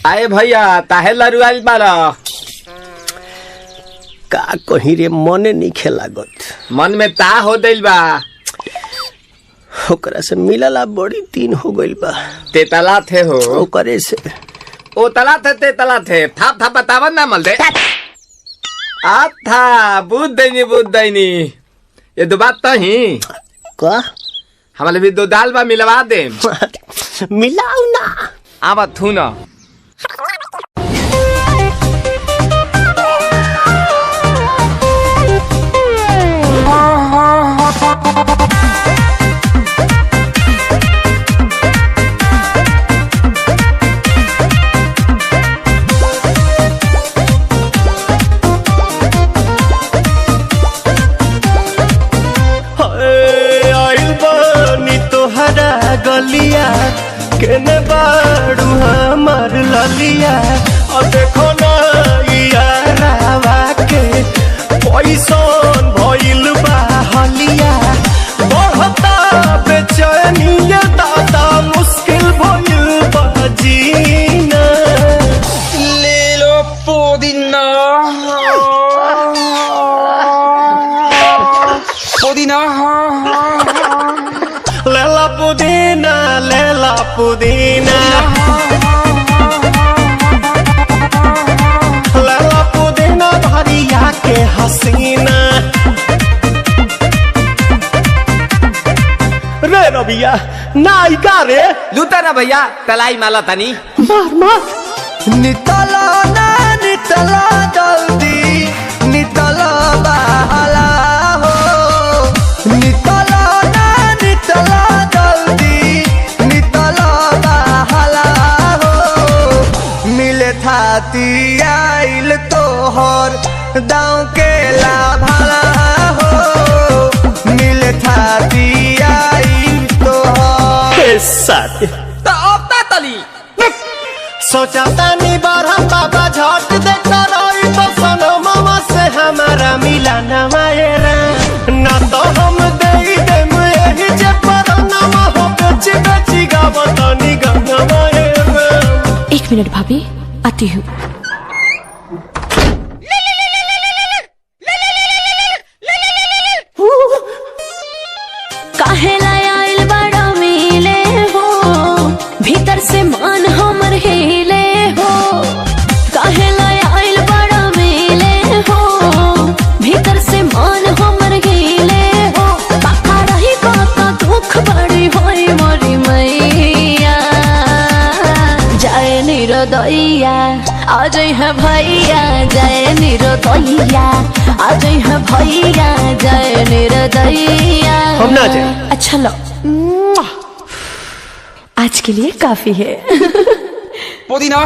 आए भैया ताहे लरुआल बारा का कहीं रे मने नहीं खेलागत। मन में ता हो दिल बा ओकरा से मिलला बड़ी दिन हो गइल बा। ते तला थे हो ओकरे से ओ तला थे ते तला थे थाप थाप बतावन ना मल दे आ था बुद्ध दैनी ये दो बात तो ही का हमारे भी दो दाल बा मिलवा दे मिलाऊ ना आवा थू ना गलिया केने बाड़ू हमार ललिया और देखो ना यारावा के पैसन भइल बा हलिया बढ़ता बेचैनिया दादा मुश्किल भइल बा जीना ले लो पुदीना पुदीना लेला पुदीना लेला पुदीना भरिया के हसीना रे रबिया नायिका रे लूटा ना भैया तलाई माला तनी मार मार नितला ना नितला जल्दी नितला बहाला हो नितला ना नितला थाती आइल तोहर दाँव के लाभाला हो मिले थाती आइल तोहर साथी तो अब ता तली सोचा तानी बारह बाबा झट देखता रही तो सनमवा से हमारा मिला न मायरा ना तो हम दे देम यही जे परनमा हो बेची बेची गावतनी गंगा मायरा। 1 मिनट भाभी आती हूँ। काहे लायल बड़ा मिले हो भीतर से मान हमर हिले हो काहे लायल बड़ा मिले हो भीतर से मान हमर हिले हो पापा रही बाका दुख बड़ी होई मोरी मैया जाए निरोदैया आज है भैया जय निरोदैया आज है भैया जय निरोदैया हम ना जाए। अच्छा लो आज के लिए काफी है पुदीना